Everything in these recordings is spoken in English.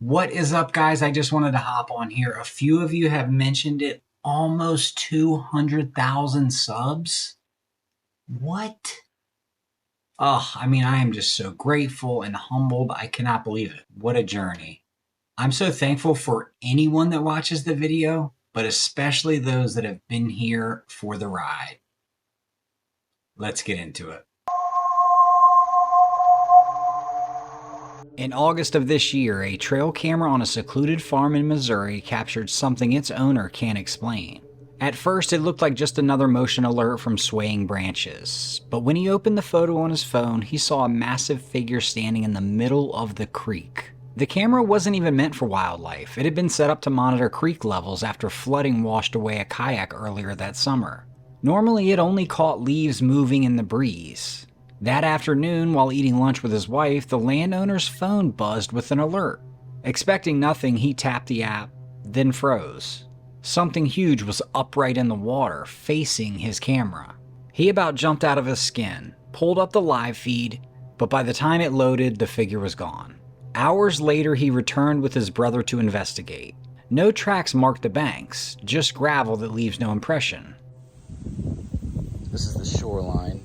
What is up, guys? I just wanted to hop on here. A few of you have mentioned it. Almost 200,000 subs. What? Oh, I am just so grateful and humbled. I cannot believe it. What a journey. I'm so thankful for anyone that watches the video, but especially those that have been here for the ride. Let's get into it. In August of this year, a trail camera on a secluded farm in Missouri captured something its owner can't explain. At first, it looked like just another motion alert from swaying branches, but when he opened the photo on his phone, he saw a massive figure standing in the middle of the creek. The camera wasn't even meant for wildlife. It had been set up to monitor creek levels after flooding washed away a kayak earlier that summer. Normally, it only caught leaves moving in the breeze. That afternoon, while eating lunch with his wife, the landowner's phone buzzed with an alert. Expecting nothing, he tapped the app, then froze. Something huge was upright in the water, facing his camera. He about jumped out of his skin, pulled up the live feed, but by the time it loaded, the figure was gone. Hours later, he returned with his brother to investigate. No tracks marked the banks, just gravel that leaves no impression. This is the shoreline.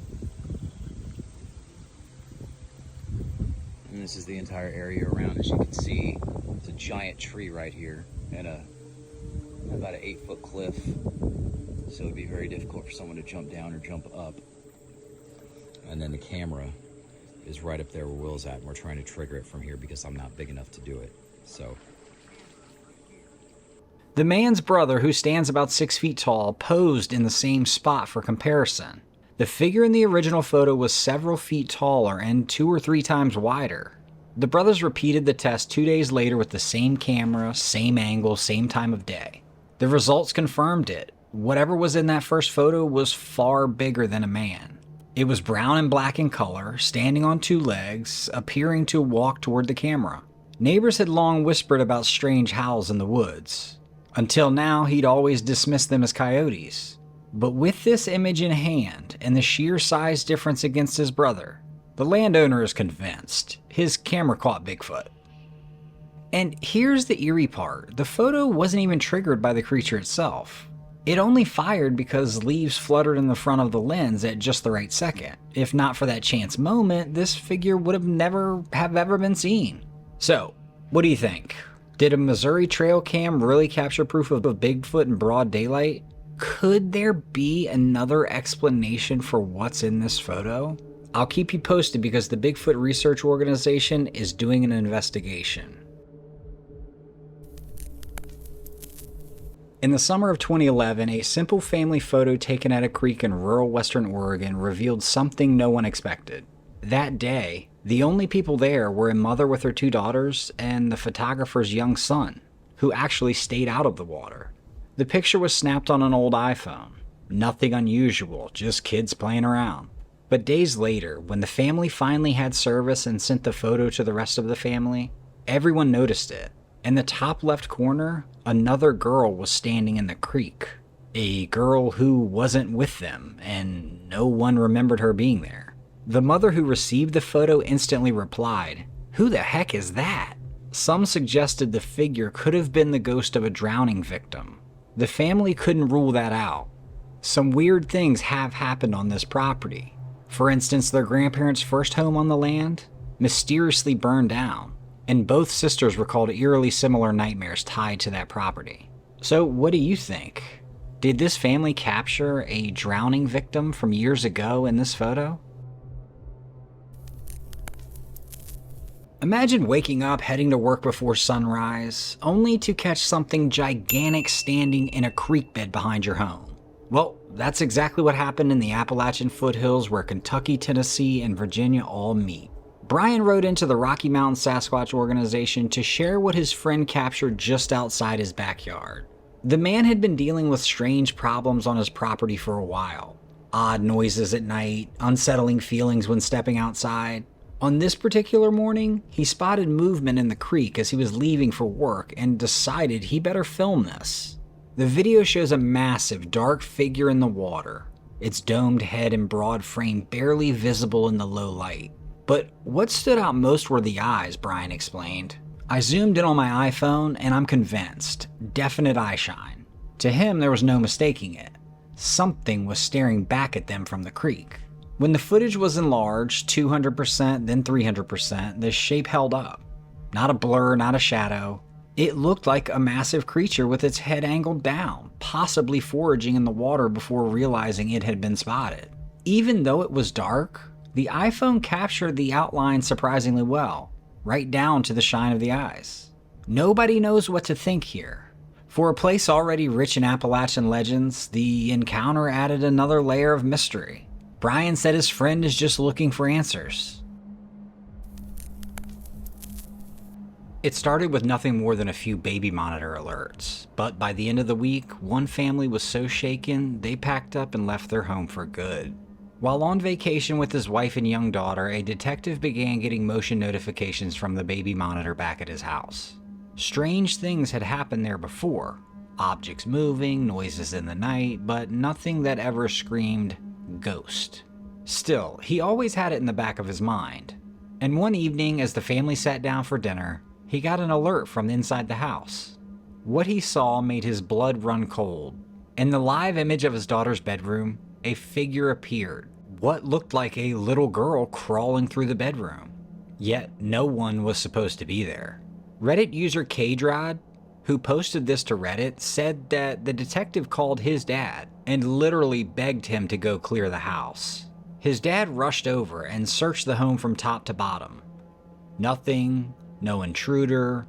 And this is the entire area around. As you can see, it's a giant tree right here and about an 8-foot cliff. So it'd be very difficult for someone to jump down or jump up. And then the camera is right up there where Will's at, and we're trying to trigger it from here because I'm not big enough to do it. So the man's brother, who stands about 6 feet tall, posed in the same spot for comparison. The figure in the original photo was several feet taller and 2 or 3 times wider. The brothers repeated the test 2 days later with the same camera, same angle, same time of day. The results confirmed it. Whatever was in that first photo was far bigger than a man. It was brown and black in color, standing on 2 legs, appearing to walk toward the camera. Neighbors had long whispered about strange howls in the woods. Until now, he'd always dismissed them as coyotes. But with this image in hand, and the sheer size difference against his brother, the landowner is convinced his camera caught Bigfoot. And here's the eerie part. The photo wasn't even triggered by the creature itself. It only fired because leaves fluttered in the front of the lens at just the right second. If not for that chance moment, this figure would have never ever been seen. So, what do you think? Did a Missouri trail cam really capture proof of Bigfoot in broad daylight? Could there be another explanation for what's in this photo? I'll keep you posted because the Bigfoot Research Organization is doing an investigation. In the summer of 2011, a simple family photo taken at a creek in rural western Oregon revealed something no one expected. That day, the only people there were a mother with her 2 daughters and the photographer's young son, who actually stayed out of the water. The picture was snapped on an old iPhone. Nothing unusual, just kids playing around. But days later, when the family finally had service and sent the photo to the rest of the family, everyone noticed it. In the top left corner, another girl was standing in the creek. A girl who wasn't with them, and no one remembered her being there. The mother who received the photo instantly replied, "Who the heck is that?" Some suggested the figure could have been the ghost of a drowning victim. The family couldn't rule that out. Some weird things have happened on this property. For instance, their grandparents' first home on the land mysteriously burned down, and both sisters recalled eerily similar nightmares tied to that property. So what do you think? Did this family capture a drowning victim from years ago in this photo? Imagine waking up, heading to work before sunrise, only to catch something gigantic standing in a creek bed behind your home. Well, that's exactly what happened in the Appalachian foothills where Kentucky, Tennessee, and Virginia all meet. Brian wrote into the Rocky Mountain Sasquatch organization to share what his friend captured just outside his backyard. The man had been dealing with strange problems on his property for a while. Odd noises at night, unsettling feelings when stepping outside. On this particular morning, he spotted movement in the creek as he was leaving for work and decided he better film this. The video shows a massive, dark figure in the water, its domed head and broad frame barely visible in the low light. But what stood out most were the eyes, Brian explained. I zoomed in on my iPhone and I'm convinced. Definite eye shine. To him, there was no mistaking it. Something was staring back at them from the creek. When the footage was enlarged, 200%, then 300%, the shape held up. Not a blur, not a shadow. It looked like a massive creature with its head angled down, possibly foraging in the water before realizing it had been spotted. Even though it was dark, the iPhone captured the outline surprisingly well, right down to the shine of the eyes. Nobody knows what to think here. For a place already rich in Appalachian legends, the encounter added another layer of mystery. Brian said his friend is just looking for answers. It started with nothing more than a few baby monitor alerts, but by the end of the week, one family was so shaken they packed up and left their home for good. While on vacation with his wife and young daughter, a detective began getting motion notifications from the baby monitor back at his house. Strange things had happened there before. Objects moving, noises in the night, but nothing that ever screamed ghost. Still, he always had it in the back of his mind. And one evening, as the family sat down for dinner, he got an alert from inside the house. What he saw made his blood run cold. In the live image of his daughter's bedroom, a figure appeared, what looked like a little girl crawling through the bedroom. Yet no one was supposed to be there. Reddit user Kdrad, who posted this to Reddit, said that the detective called his dad and literally begged him to go clear the house. His dad rushed over and searched the home from top to bottom. Nothing, no intruder,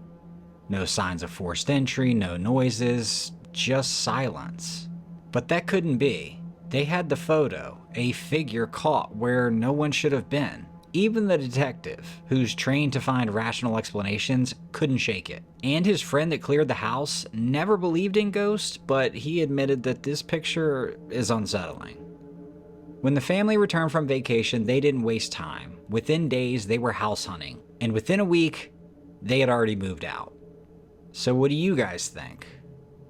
no signs of forced entry, no noises, just silence. But that couldn't be. They had the photo, a figure caught where no one should have been. Even the detective, who's trained to find rational explanations, couldn't shake it. And his friend that cleared the house never believed in ghosts, but he admitted that this picture is unsettling. When the family returned from vacation, they didn't waste time. Within days, they were house hunting. And within a week, they had already moved out. So what do you guys think?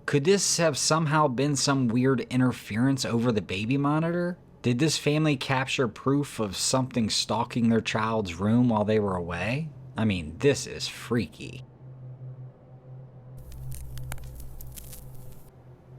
Could this have somehow been some weird interference over the baby monitor? Did this family capture proof of something stalking their child's room while they were away? I mean, this is freaky.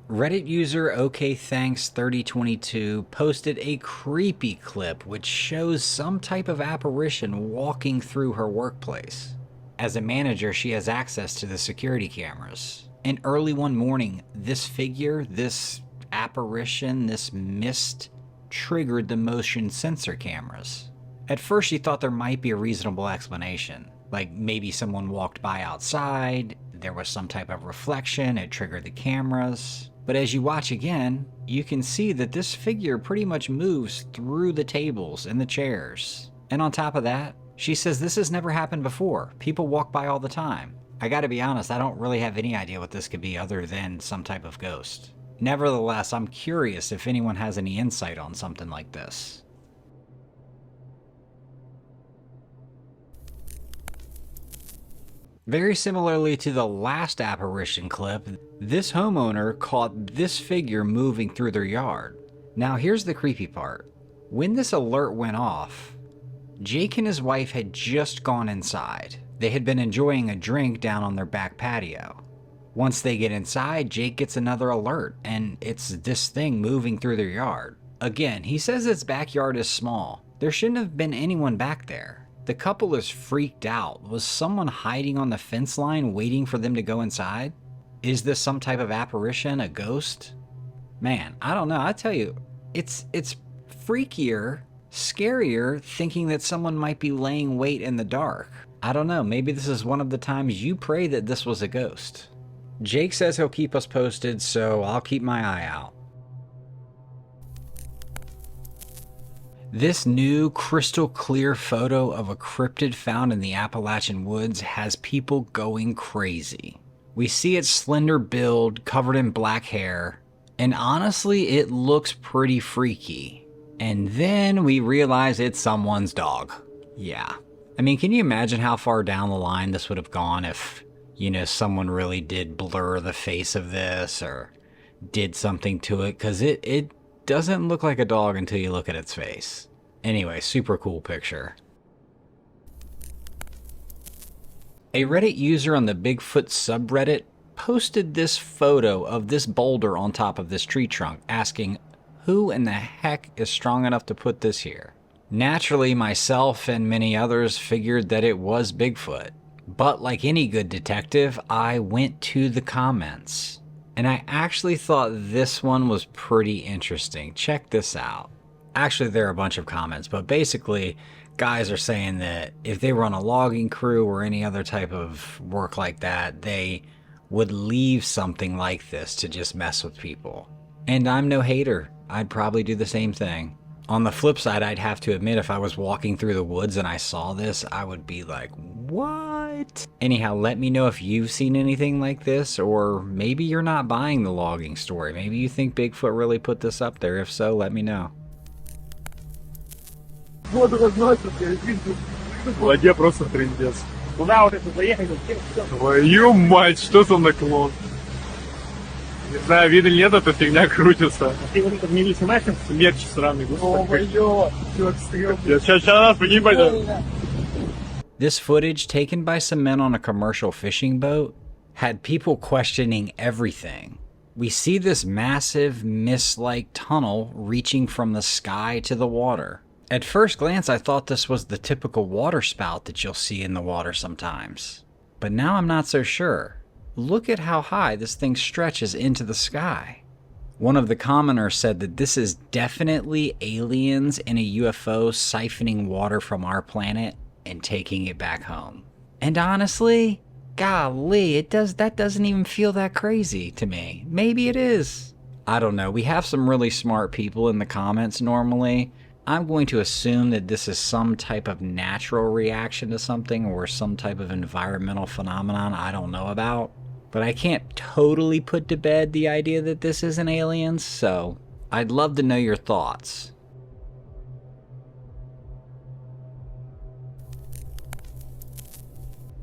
Reddit user OKThanks3022 posted a creepy clip which shows some type of apparition walking through her workplace. As a manager, she has access to the security cameras. And early one morning, this figure, this apparition, this mist, triggered the motion sensor cameras. At first, she thought there might be a reasonable explanation, like maybe someone walked by outside, there was some type of reflection, it triggered the cameras. But as you watch again, you can see that this figure pretty much moves through the tables and the chairs. And on top of that, she says this has never happened before. People walk by all the time. I gotta be honest, I don't really have any idea what this could be other than some type of ghost. Nevertheless, I'm curious if anyone has any insight on something like this. Very similarly to the last apparition clip, this homeowner caught this figure moving through their yard. Now here's the creepy part. When this alert went off, Jake and his wife had just gone inside. They had been enjoying a drink down on their back patio. Once they get inside, Jake gets another alert, and it's this thing moving through their yard. Again, he says its backyard is small. There shouldn't have been anyone back there. The couple is freaked out. Was someone hiding on the fence line waiting for them to go inside? Is this some type of apparition, a ghost? Man, I don't know. I tell you, it's freakier, scarier thinking that someone might be laying wait in the dark. I don't know, maybe this is one of the times you pray that this was a ghost. Jake says he'll keep us posted, so I'll keep my eye out. This new crystal clear photo of a cryptid found in the Appalachian woods has people going crazy. We see its slender build covered in black hair, and honestly it looks pretty freaky. And then we realize it's someone's dog. Yeah. I mean, can you imagine how far down the line this would have gone if, someone really did blur the face of this or did something to it? Because it doesn't look like a dog until you look at its face. Anyway, super cool picture. A Reddit user on the Bigfoot subreddit posted this photo of this boulder on top of this tree trunk, asking, who in the heck is strong enough to put this here? Naturally, myself and many others figured that it was Bigfoot. But like any good detective, I went to the comments. And I actually thought this one was pretty interesting. Check this out. Actually, there are a bunch of comments, but basically, guys are saying that if they were on a logging crew or any other type of work like that, they would leave something like this to just mess with people. And I'm no hater. I'd probably do the same thing. On the flip side, I'd have to admit, if I was walking through the woods and I saw this, I would be like, what? Anyhow, let me know if you've seen anything like this, or maybe you're not buying the logging story. Maybe you think Bigfoot really put this up there. If so, let me know. Воду разносят, я вижу. В воде просто трындец. Куда вот это заехали? Твою мать, что за наклон? Не знаю, видно нет, эта фигня крутится. Ты вот это в мире снимаешь? Смерч сраный. О, моё! Сейчас нас погибать. This footage, taken by some men on a commercial fishing boat, had people questioning everything. We see this massive, mist-like tunnel reaching from the sky to the water. At first glance, I thought this was the typical water spout that you'll see in the water sometimes. But now I'm not so sure. Look at how high this thing stretches into the sky. One of the commenters said that this is definitely aliens in a UFO siphoning water from our planet and taking it back home. And honestly, golly, that doesn't even feel that crazy to me. Maybe it is. I don't know. We have some really smart people in the comments normally. I'm going to assume that this is some type of natural reaction to something or some type of environmental phenomenon I don't know about. But I can't totally put to bed the idea that this isn't aliens, so I'd love to know your thoughts.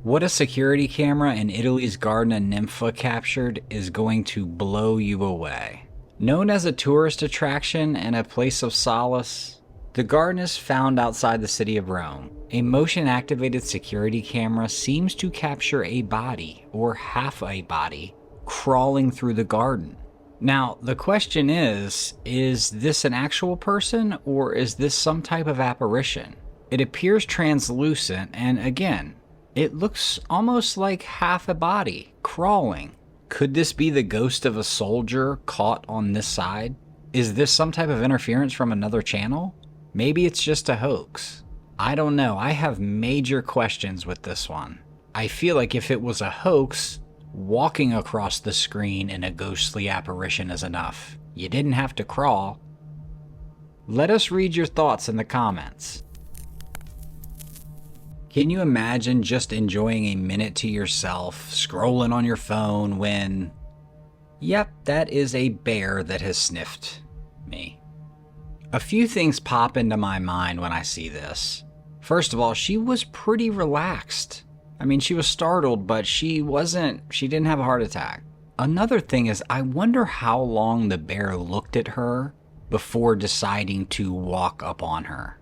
What a security camera in Italy's Garden Nympha captured is going to blow you away. Known as a tourist attraction and a place of solace, the garden is found outside the city of Rome. A motion-activated security camera seems to capture a body, or half a body, crawling through the garden. Now, the question is this an actual person, or is this some type of apparition? It appears translucent, and again, it looks almost like half a body, crawling. Could this be the ghost of a soldier caught on this side? Is this some type of interference from another channel? Maybe it's just a hoax. I don't know. I have major questions with this one. I feel like if it was a hoax, walking across the screen in a ghostly apparition is enough. You didn't have to crawl. Let us read your thoughts in the comments. Can you imagine just enjoying a minute to yourself, scrolling on your phone when... Yep, that is a bear that has sniffed me. A few things pop into my mind when I see this. First of all, she was pretty relaxed. I mean, she was startled, but she didn't have a heart attack. Another thing is, I wonder how long the bear looked at her before deciding to walk up on her.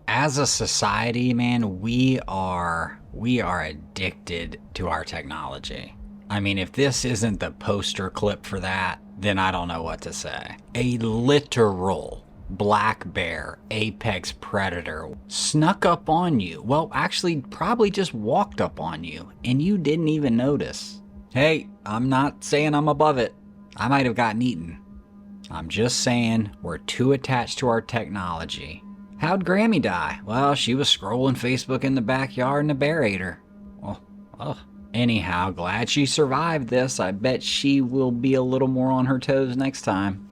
As a society, man, we are addicted to our technology. I mean, if this isn't the poster clip for that, then I don't know what to say. A literal black bear, apex predator, snuck up on you. Well, actually, probably just walked up on you, and you didn't even notice. Hey, I'm not saying I'm above it. I might have gotten eaten. I'm just saying we're too attached to our technology. How'd Grammy die? Well, she was scrolling Facebook in the backyard and a bear ate her. Well, anyhow, glad she survived this. I bet she will be a little more on her toes next time.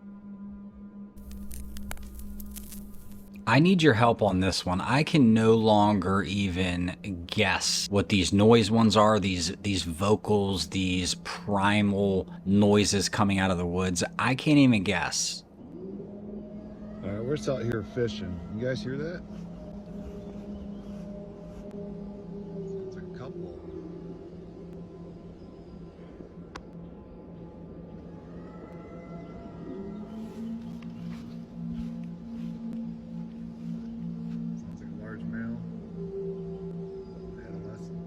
I need your help on this one. I can no longer even guess what these noise ones are, these vocals, these primal noises coming out of the woods. I can't even guess. All right, we're just out here fishing. You guys hear that? It's a couple. Sounds like a large male. Adolescent.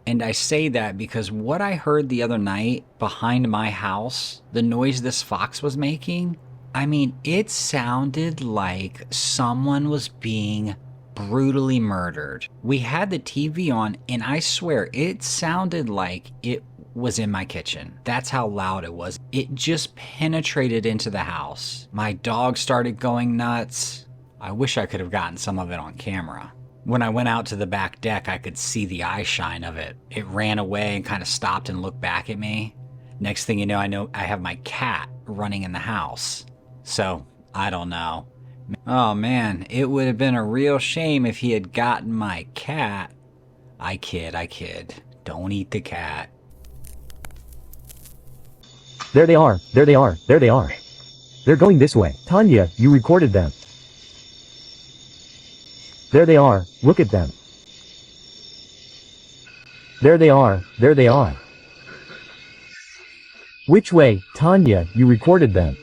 And I say that because what I heard the other night behind my house, the noise this fox was making, I mean, it sounded like someone was being brutally murdered. We had the TV on, and I swear it sounded like it was in my kitchen. That's how loud it was. It just penetrated into the house. My dog started going nuts. I wish I could have gotten some of it on camera. When I went out to the back deck, I could see the eye shine of it. It ran away and kind of stopped and looked back at me. Next thing you know I have my cat running in the house. So, I don't know. Oh man, it would have been a real shame if he had gotten my cat. I kid. Don't eat the cat. There they are. They're going this way. Tanya, you recorded them. There they are. Look at them. There they are. Which way? Tanya, you recorded them.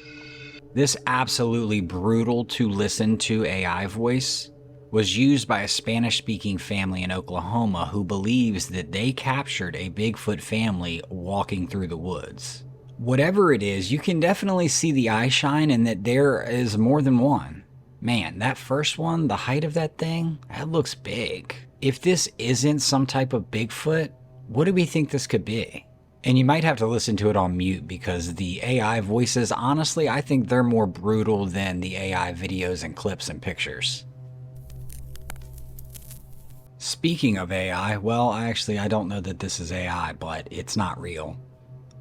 This absolutely brutal to listen to AI voice was used by a Spanish-speaking family in Oklahoma who believes that they captured a Bigfoot family walking through the woods. Whatever it is, you can definitely see the eye shine and that there is more than one. Man, that first one, the height of that thing, that looks big. If this isn't some type of Bigfoot, what do we think this could be? And you might have to listen to it on mute because the AI voices, honestly, I think they're more brutal than the AI videos and clips and pictures. Speaking of AI, well, I don't know that this is AI, but it's not real.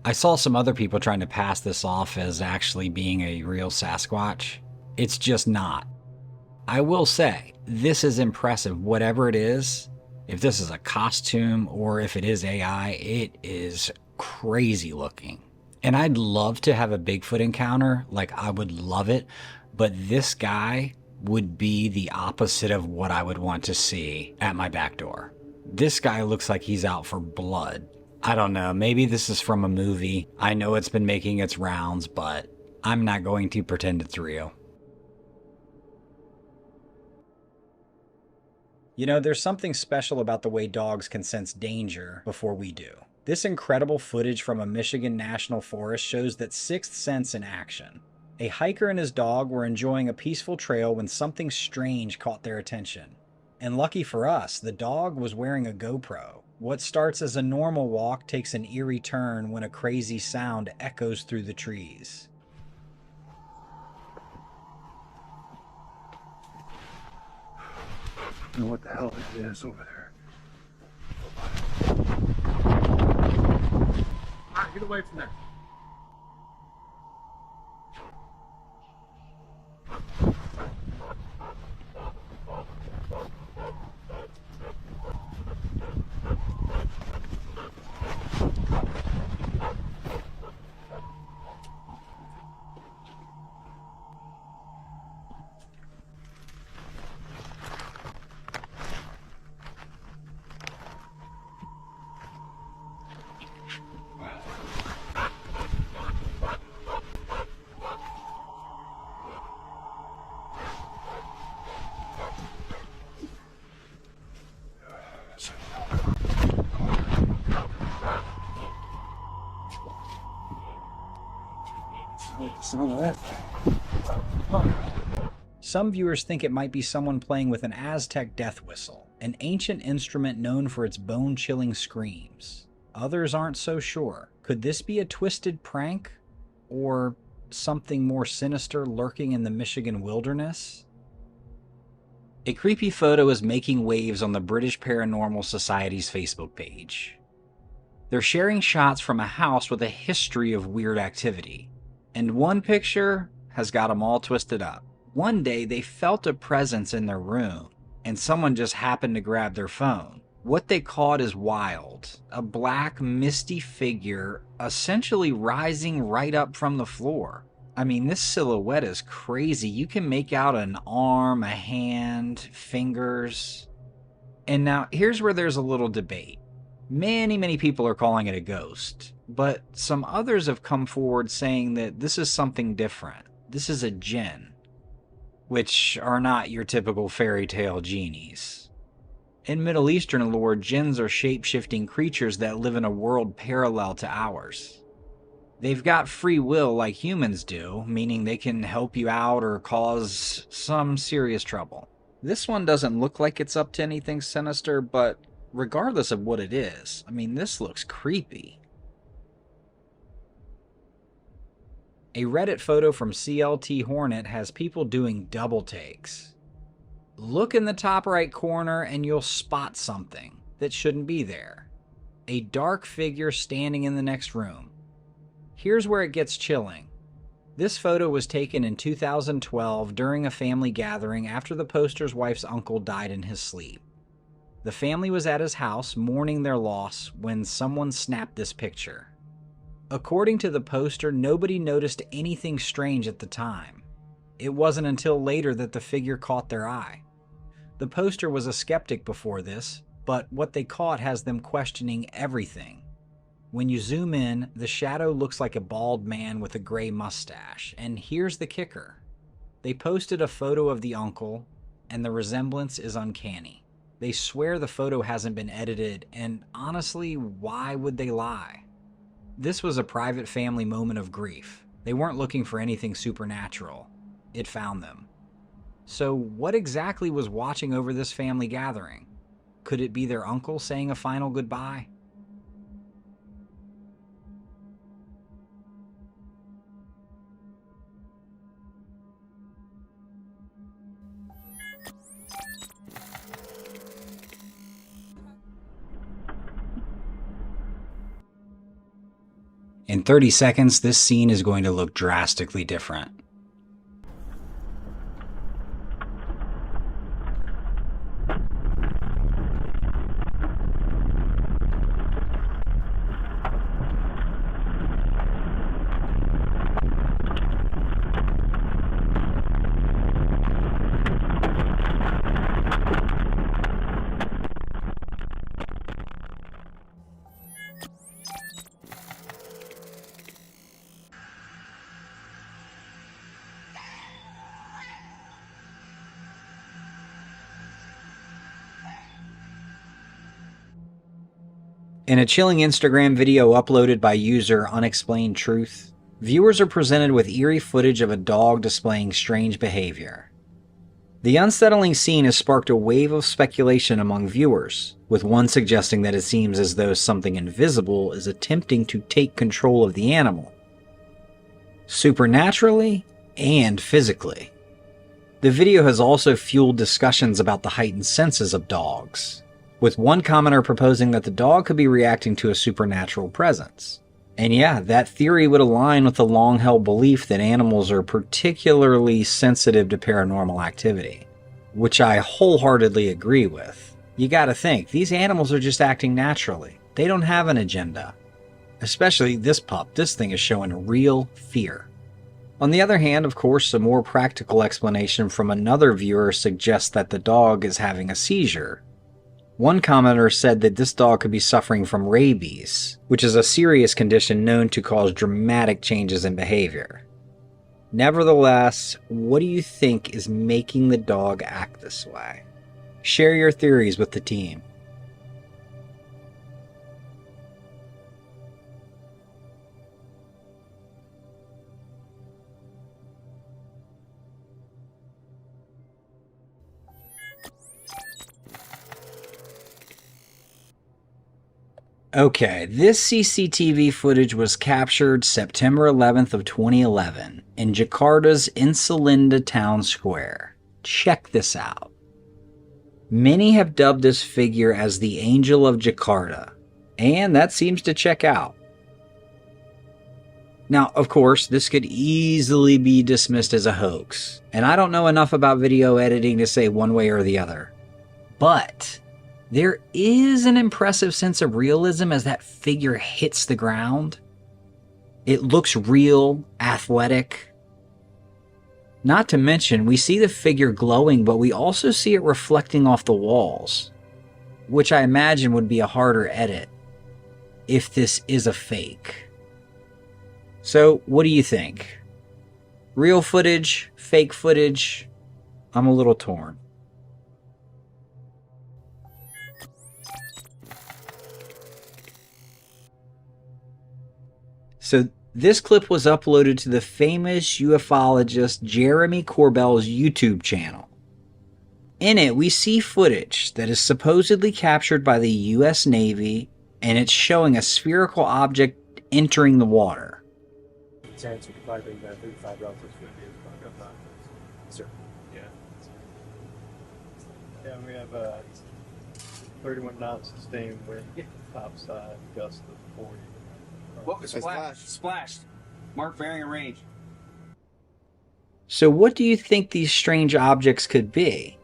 I saw some other people trying to pass this off as actually being a real Sasquatch. It's just not. I will say, this is impressive. Whatever it is, if this is a costume or if it is AI, it is crazy looking. And I'd love to have a Bigfoot encounter, like I would love it, but this guy would be the opposite of what I would want to see at my back door. This guy looks like he's out for blood. I don't know, maybe this is from a movie. I know it's been making its rounds, but I'm not going to pretend it's real. You know, there's something special about the way dogs can sense danger before we do. This incredible footage from a Michigan national forest shows that sixth sense in action. A hiker and his dog were enjoying a peaceful trail when something strange caught their attention. And lucky for us, the dog was wearing a GoPro. What starts as a normal walk takes an eerie turn when a crazy sound echoes through the trees. I don't know what the hell it is over there. Alright, get away from there. Some viewers think it might be someone playing with an Aztec death whistle, an ancient instrument known for its bone-chilling screams. Others aren't so sure. Could this be a twisted prank? Or something more sinister lurking in the Michigan wilderness? A creepy photo is making waves on the British Paranormal Society's Facebook page. They're sharing shots from a house with a history of weird activity. And one picture has got them all twisted up. One day they felt a presence in their room, and someone just happened to grab their phone. What they caught is wild. A black, misty figure essentially rising right up from the floor. I mean, this silhouette is crazy. You can make out an arm, a hand, fingers. And now, here's where there's a little debate. Many people are calling it a ghost, but some others have come forward saying that this is something different. This is a jinn, which are not your typical fairy tale genies. In Middle Eastern lore, jinns are shape-shifting creatures that live in a world parallel to ours. They've got free will like humans do, meaning they can help you out or cause some serious trouble. This one doesn't look like it's up to anything sinister, but regardless of what it is, I mean, this looks creepy. A Reddit photo from CLT Hornet has people doing double takes. Look in the top right corner and you'll spot something that shouldn't be there. A dark figure standing in the next room. Here's where it gets chilling. This photo was taken in 2012 during a family gathering after the poster's wife's uncle died in his sleep. The family was at his house mourning their loss when someone snapped this picture. According to the poster, nobody noticed anything strange at the time. It wasn't until later that the figure caught their eye. The poster was a skeptic before this, but what they caught has them questioning everything. When you zoom in, the shadow looks like a bald man with a gray mustache, and here's the kicker. They posted a photo of the uncle, and the resemblance is uncanny. They swear the photo hasn't been edited, and honestly, why would they lie? This was a private family moment of grief. They weren't looking for anything supernatural. It found them. So what exactly was watching over this family gathering? Could it be their uncle saying a final goodbye? In 30 seconds, this scene is going to look drastically different. In a chilling Instagram video uploaded by user Unexplained Truth, viewers are presented with eerie footage of a dog displaying strange behavior. The unsettling scene has sparked a wave of speculation among viewers, with one suggesting that it seems as though something invisible is attempting to take control of the animal, supernaturally and physically. The video has also fueled discussions about the heightened senses of dogs, with one commenter proposing that the dog could be reacting to a supernatural presence. And yeah, that theory would align with the long-held belief that animals are particularly sensitive to paranormal activity, which I wholeheartedly agree with. You gotta think, these animals are just acting naturally. They don't have an agenda. Especially this pup, this thing is showing real fear. On the other hand, of course, a more practical explanation from another viewer suggests that the dog is having a seizure. One commenter said that this dog could be suffering from rabies, which is a serious condition known to cause dramatic changes in behavior. Nevertheless, what do you think is making the dog act this way? Share your theories with the team. Okay, this CCTV footage was captured September 11th of 2011 in Jakarta's Insilinda town square. Check this out. Many have dubbed this figure as the Angel of Jakarta, and that seems to check out. Now, of course, this could easily be dismissed as a hoax, and I don't know enough about video editing to say one way or the other. But there is an impressive sense of realism as that figure hits the ground. It looks real, athletic. Not to mention, we see the figure glowing, but we also see it reflecting off the walls, which I imagine would be a harder edit if this is a fake. So, what do you think? Real footage? Fake footage? I'm a little torn. So this clip was uploaded to the famous ufologist Jeremy Corbell's YouTube channel. In it, we see footage that is supposedly captured by the US Navy, and it's showing a spherical object entering the water. Sir. Yeah. Yeah, we have 31 knots sustained wind, topside, gust of 40. Whoa, splashed. Mark bearing and range. So what do you think these strange objects could be?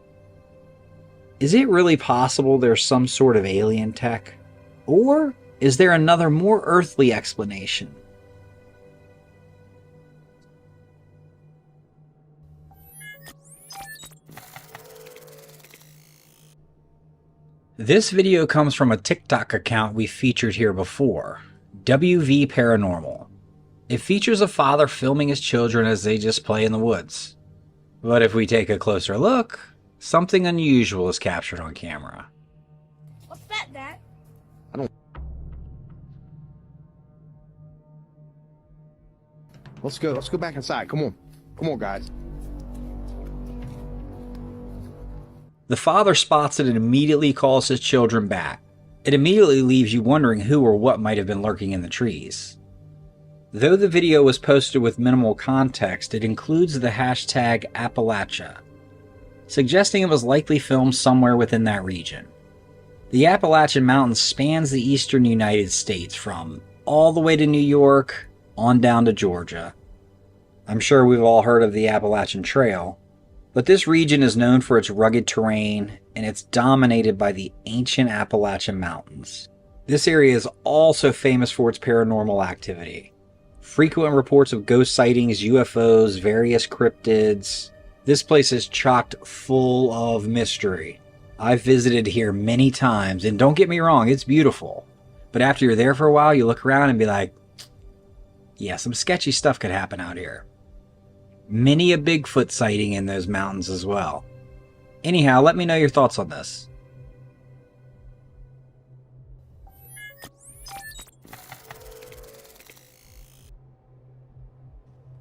Is it really possible there's some sort of alien tech? Or is there another more earthly explanation? This video comes from a TikTok account we featured here before, WV Paranormal. It features a father filming his children as they just play in the woods. But if we take a closer look, something unusual is captured on camera. What's that, Dad? Let's go. Let's go back inside. Come on. Come on, guys. The father spots it and immediately calls his children back. It immediately leaves you wondering who or what might have been lurking in the trees. Though the video was posted with minimal context, it includes the hashtag Appalachia, suggesting it was likely filmed somewhere within that region. The Appalachian Mountains spans the eastern United States from all the way to New York on down to Georgia. I'm sure we've all heard of the Appalachian Trail, but this region is known for its rugged terrain, and it's dominated by the ancient Appalachian Mountains. This area is also famous for its paranormal activity. Frequent reports of ghost sightings, UFOs, various cryptids. This place is chocked full of mystery. I've visited here many times, and don't get me wrong, it's beautiful. But after you're there for a while, you look around and be like, yeah, some sketchy stuff could happen out here. Many a Bigfoot sighting in those mountains as well. Anyhow, let me know your thoughts on this.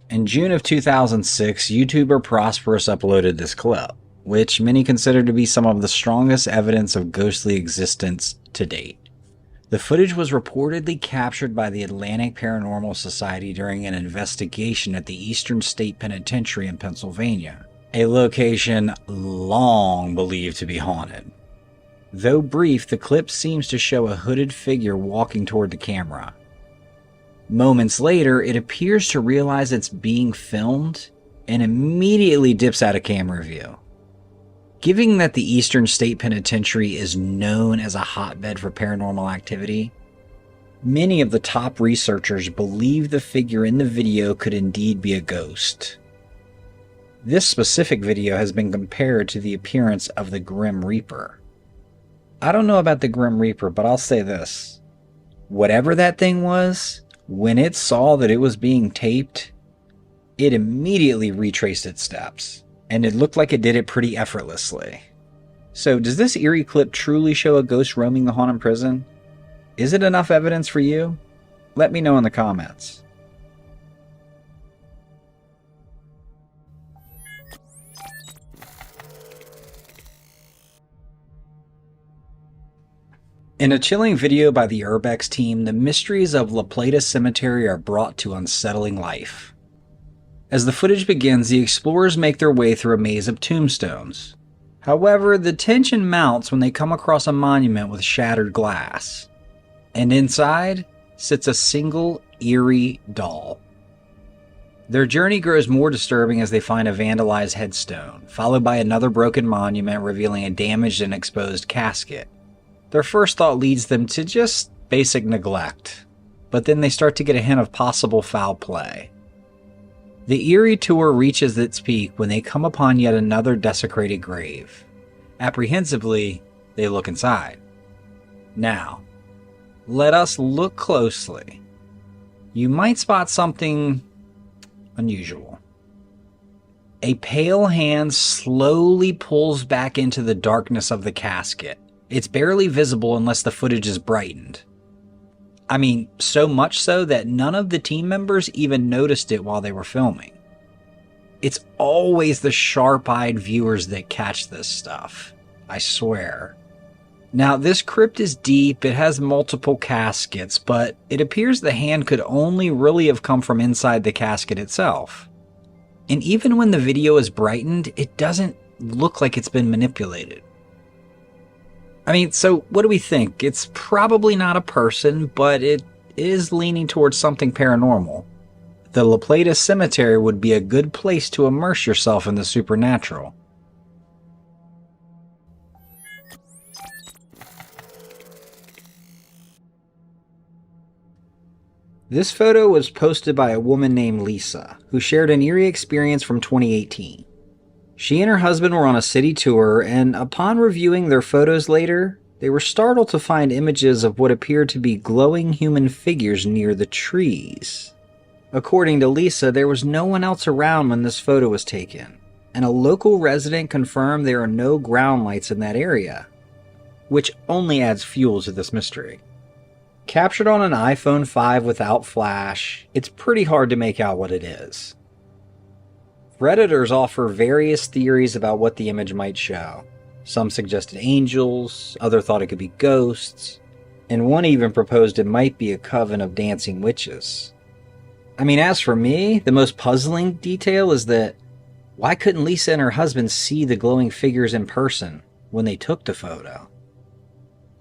In June of 2006, YouTuber Prosperous uploaded this clip, which many consider to be some of the strongest evidence of ghostly existence to date. The footage was reportedly captured by the Atlantic Paranormal Society during an investigation at the Eastern State Penitentiary in Pennsylvania, a location long believed to be haunted. Though brief, the clip seems to show a hooded figure walking toward the camera. Moments later, it appears to realize it's being filmed and immediately dips out of camera view. Given that the Eastern State Penitentiary is known as a hotbed for paranormal activity, many of the top researchers believe the figure in the video could indeed be a ghost. This specific video has been compared to the appearance of the Grim Reaper. I don't know about the Grim Reaper, but I'll say this. Whatever that thing was, when it saw that it was being taped, it immediately retraced its steps. And it looked like it did it pretty effortlessly. So does this eerie clip truly show a ghost roaming the haunted prison? Is it enough evidence for you? Let me know in the comments. In a chilling video by the Urbex team, the mysteries of La Plata Cemetery are brought to unsettling life. As the footage begins, the explorers make their way through a maze of tombstones. However, the tension mounts when they come across a monument with shattered glass. And inside sits a single eerie doll. Their journey grows more disturbing as they find a vandalized headstone, followed by another broken monument revealing a damaged and exposed casket. Their first thought leads them to just basic neglect, but then they start to get a hint of possible foul play. The eerie tour reaches its peak when they come upon yet another desecrated grave. Apprehensively, they look inside. Now, let us look closely. You might spot something unusual. A pale hand slowly pulls back into the darkness of the casket. It's barely visible unless the footage is brightened. I mean, so much so that none of the team members even noticed it while they were filming. It's always the sharp-eyed viewers that catch this stuff, I swear. Now, this crypt is deep, it has multiple caskets, but it appears the hand could only really have come from inside the casket itself. And even when the video is brightened, it doesn't look like it's been manipulated. I mean, so what do we think? It's probably not a person, but it is leaning towards something paranormal. The La Plata Cemetery would be a good place to immerse yourself in the supernatural. This photo was posted by a woman named Lisa, who shared an eerie experience from 2018. She and her husband were on a city tour, and upon reviewing their photos later, they were startled to find images of what appeared to be glowing human figures near the trees. According to Lisa, there was no one else around when this photo was taken, and a local resident confirmed there are no ground lights in that area, which only adds fuel to this mystery. Captured on an iPhone 5 without flash, it's pretty hard to make out what it is. Redditors offer various theories about what the image might show. Some suggested angels, others thought it could be ghosts, and one even proposed it might be a coven of dancing witches. I mean, as for me, the most puzzling detail is that why couldn't Lisa and her husband see the glowing figures in person when they took the photo?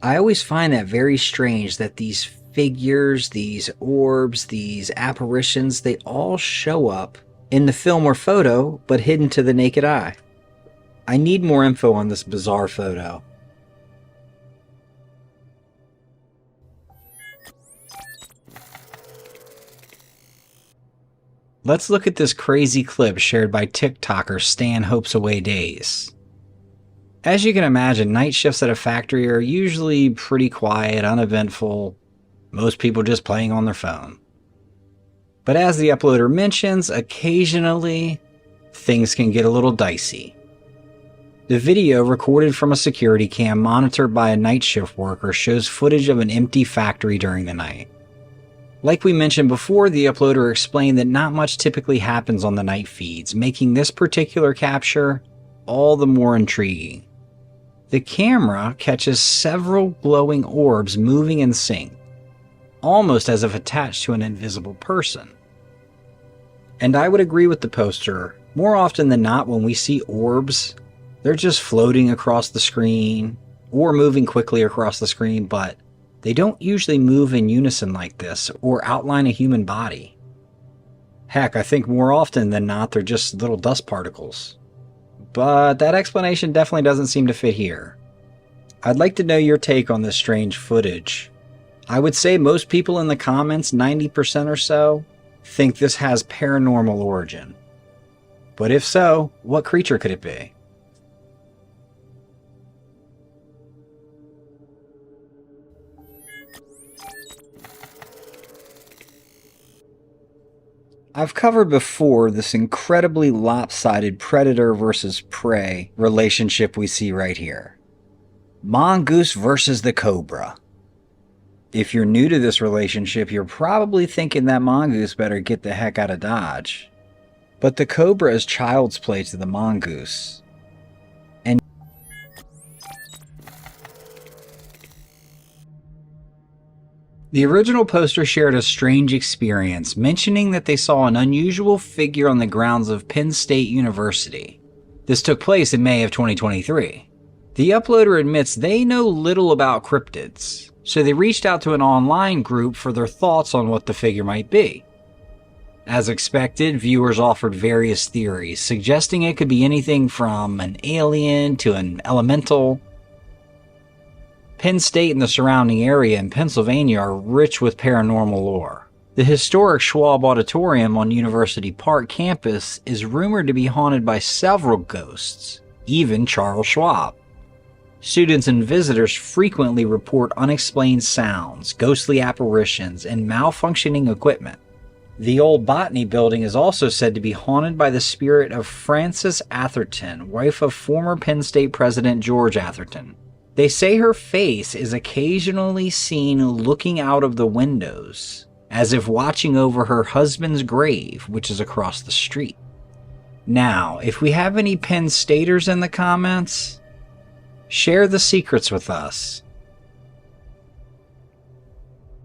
I always find that very strange that these figures, these orbs, these apparitions, they all show up in the film or photo, but hidden to the naked eye. I need more info on this bizarre photo. Let's look at this crazy clip shared by TikToker Stan Hopes Away Days. As you can imagine, night shifts at a factory are usually pretty quiet, uneventful, most people just playing on their phone. But as the uploader mentions, occasionally things can get a little dicey. The video, recorded from a security cam monitored by a night shift worker, shows footage of an empty factory during the night. Like we mentioned before, the uploader explained that not much typically happens on the night feeds, making this particular capture all the more intriguing. The camera catches several glowing orbs moving in sync, almost as if attached to an invisible person. And I would agree with the poster, more often than not when we see orbs, they're just floating across the screen or moving quickly across the screen, but they don't usually move in unison like this or outline a human body. Heck, I think more often than not they're just little dust particles. But that explanation definitely doesn't seem to fit here. I'd like to know your take on this strange footage. I would say most people in the comments, 90% or so, think this has paranormal origin. But if so, what creature could it be? I've covered before this incredibly lopsided predator versus prey relationship we see right here. Mongoose versus the cobra. If you're new to this relationship, you're probably thinking that mongoose better get the heck out of Dodge. But the cobra is child's play to the mongoose. And the original poster shared a strange experience, mentioning that they saw an unusual figure on the grounds of Penn State University. This took place in May of 2023. The uploader admits they know little about cryptids, so they reached out to an online group for their thoughts on what the figure might be. As expected, viewers offered various theories, suggesting it could be anything from an alien to an elemental. Penn State and the surrounding area in Pennsylvania are rich with paranormal lore. The historic Schwab Auditorium on University Park campus is rumored to be haunted by several ghosts, even Charles Schwab. Students and visitors frequently report unexplained sounds, ghostly apparitions, and malfunctioning equipment. The old Botany building is also said to be haunted by the spirit of Frances Atherton, wife of former Penn State President George Atherton. They say her face is occasionally seen looking out of the windows, as if watching over her husband's grave, which is across the street. Now, if we have any Penn Staters in the comments, share the secrets with us.